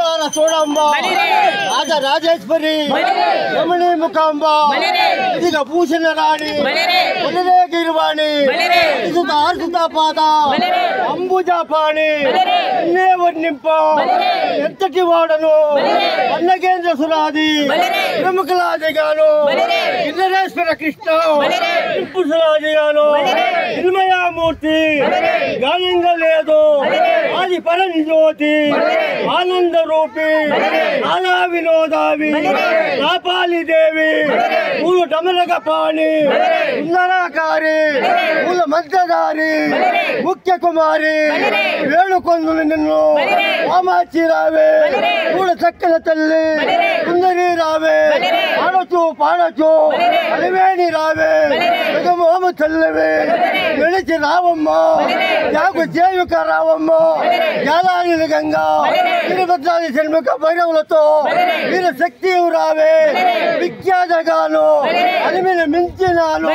కల్లార చూడమ్మ రాజరాజేశ్వరి యముని ముఖాంబ ఇదిగ పూసిన రాణి ఒలిరే గిరివాణి ఇసుత ఆర్సుత పాద అంబుజాపాణి ఇన్నే వర్ణింప ఎంతటి వాడను అన్నగేంద్ర సురాది ప్రముఖలాదిగాను ఇంద్రేశ్వర కృష్ణ పురుషులాదిగాను నిర్మయామూర్తి గానంగా లేదు ఆది పరంజ్యోతి ఆనంద రూపి నానా వినోదావి నాపాలి దేవి పూలు డమరగ పాణి సుందరాకారి పూల మధ్యదారి ముఖ్య కుమారి వేణుకొందులు నిన్ను కామాచి రావే పూల చక్కల తల్లి సుందరి రావే ఆడచు పాడచు అలివేణి రావే జగమోము చల్లవే వెలిచి రావమ్మ యాగు చేయుక రావమ్మ యాదాని గంగా వీరభద్రాది షణ్ముఖ భైరవులతో వీర శక్తి రావే విఖ్యాతగాను అలిమిన మించినాను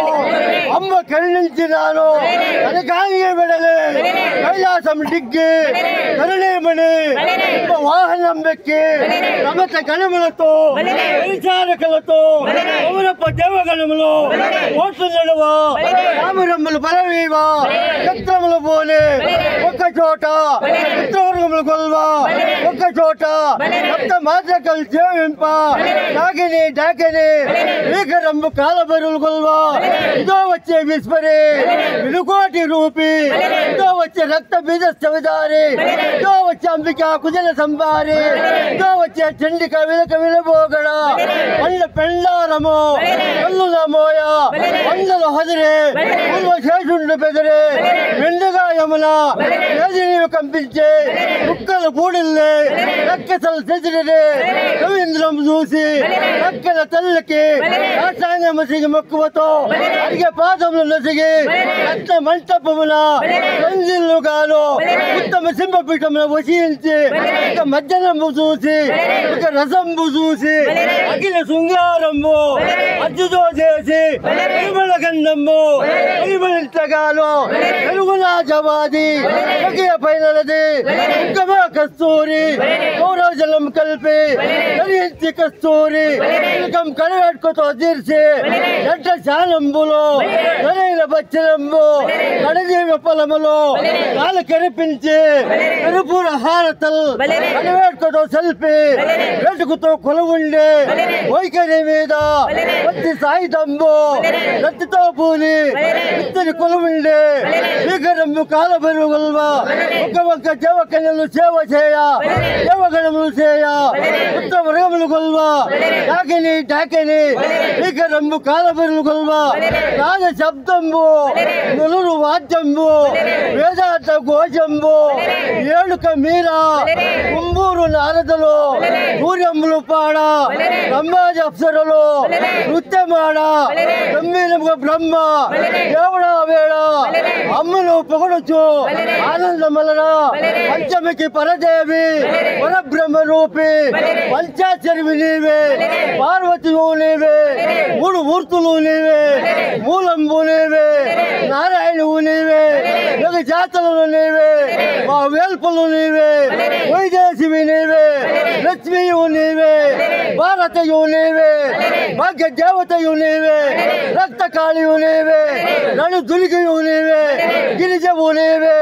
అమ్మ కరుణించినాను అనగానే వెడలే కైలాసం డిగ్గి కరుణేమణి వాహనం వెక్కి రమత గణములతో పరిచారకులతో పౌరప్ప దేవగణములు ఓట్లు నడువ రామరమ్మలు బలవీవా చిత్రములు పోలే ఒక్క చోట చిత్రవర్గములు కొల్వ ఒక్క చోట సప్త మాత్రకలు జీవింప డాకిని డాకిని వీకరంబు కాలబరులు కొల్వ ఇదో వచ్చే విస్మరి వినుకోటి రూపి ఇదో వచ్చే రక్త బీజ చవిదారి ఇదో వచ్చే అంబిక కుజల సంబారి ఇదో వచ్చే చండిక విలక విలబోగడ పండ్ల పెళ్ళారము కల్లుల మోయ పండ్ల హదిరే పూర్వ శేషుండు బెదిరే మెండుగా యమున వేదిని కంపించే కుక్కల పూడిల్లే రక్కసలు తెచ్చిరే రవీంద్రం చూసి రక్కల తల్లికి రాష్ట్రాంగమసిగి మక్కువతో అడిగే పాదములు నసిగి రత్న మంటపమున సంజిల్లుగాను ఉత్తమ సింహపీఠమున వసించి ఇక మధ్యాహ్నము చూసి ఇక రసంబు చూసి అఖిల శృంగారంబు అర్జుతో చేసి పరిమళ గంధము పరిమళించగాను తెలుగులా జవాది పైనది ఇంకమా కస్తూరి గౌరవజలం కలిపి ధరించి కస్తూరి తిలకం కడగట్టుకుతో తీర్చి ఎడ్డ శానంబులో సరైన బచ్చలంబు కడజీవ పొలములో కాలు కనిపించి కనుపూర హారతల్ కడవేట్టుకుతో సెల్పి వేటుకుతో కొలువుండి వైఖరి మీద పత్తి సాయుధంబు రత్తితో పూని ఇద్దరి కొలువుండి శ్రీకరంబు కాలబరువుల్వా ఒక్క దేవకన్యలు సేవ చేయ దేవగణములు చేయ ఉత్తమ మృగములు కొల్వా డాకిని డాకిని శ్రీకరంబు కాలబరులు కొల్వా రాజ శబ్దంబు నులురు వాద్యంబు వేదాంత ఘోషంబు ఏడుక మీర కుంబూరు నారదులు సూర్యములు పాడ బ్రహ్మాజ అప్సరులు నృత్యమాడ బ్రహ్మీనముగా బ్రహ్మ దేవుడా వేడ అమ్మను పొగడొచ్చు ఆనందమలన పంచమికి పరదేవి పరబ్రహ్మ రూపి పంచాచరివి నీవే పార్వతివు నీవే మూడు మూర్తులు నీవే మూలంబు నీవే నారాయణువు నీవే యోగ జాతలు నీవే మా వేల్పులు నీవే వైదేశివి నీవే లక్ష్మీయు నీవే భారతయు నీవే భాగ్య దేవతయు నీవే రక్త కాళియు నీవే నడు దులిగియు నీవే గిరిజవు నీవే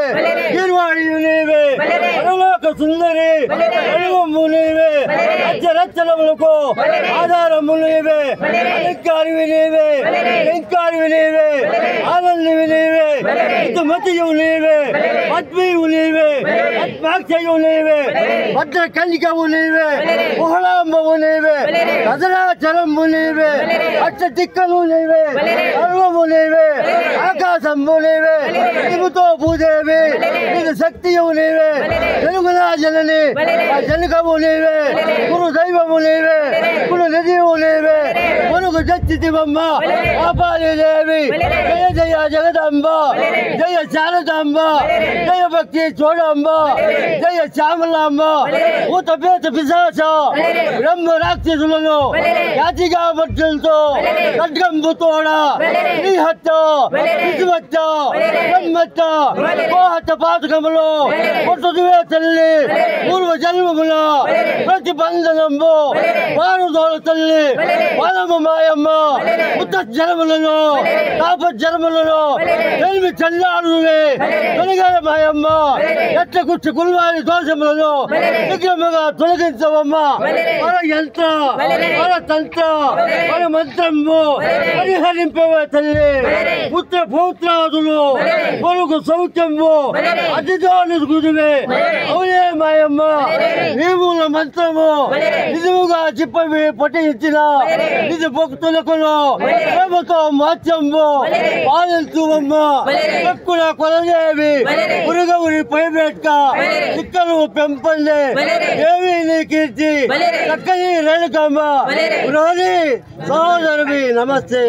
గిర్వాణియు నీవే పరలోక సుందరి అనుభవము నీవే రచ్చరచ్చలములకు ఆధారము నీవే అలంకారివి నీవే అలంకారివి నీవే ఆనందివి నీవే ఇతుమతియు నీవే పద్మీయు నీవే పద్మాక్షయు నీవే భద్ర కన్నికవు నీవే కుహళాంబవు నీవే రజనాచలంబు నీవే అష్ట దిక్కలు నీవే సర్వము నీవే ఆకాశంబు నీవే ఇముతో భూదేవి నీకు శక్తియు నీవే తెలుగులా జనని జనకము నీవే గురు దైవము నీవే గురు నిధివు నీవే మునుగు జచ్చితివమ్మ ఆపాలి దేవి జయ జయ జగదంబ జయ శారదాంబ జయ జయ భక్తి చూడమ్మ జయ శ్యామలమ్మ ఊత పేత పిశాచ బ్రహ్మ రాక్షసులను జాతిగా మధ్యలతో ఖడ్గంబుతోడ శ్రీహత్త విశ్వత్త బ్రహ్మత్త మోహత్త పాతకములు పుట్టుదివే తల్లి పూర్వ జన్మముల ప్రతిబంధనము వారుదోల తల్లి వనము మాయమ్మ ఉత్త జన్మలను తాప జన్మలను తెలివి చల్లారువే తొలగే మాయమ్మ ఎట్ల కుచ్చు కుల్వారి దోషములను విగ్రహముగా తొలగించవమ్మ మన యంత్ర మన తంత్ర మన మంత్రము పరిహరింపవే తల్లి పుత్ర పౌత్రాదులు కొడుకు సౌఖ్యము అతితో నిలుగుదువే అవునే మాయమ్మ నీవుల మంత్రము నిజముగా చిప్పవి పఠించిన నిజ భక్తులకు ప్రేమతో మాత్యము పాలించువమ్మ ఎక్కువ కొలదేవి పురుగవుని పైబెట్క చిక్కలు పెంపల్లి దేవి నీ కీర్తి చక్కని రేణుకమ్మ సహోదరువి నమస్తే.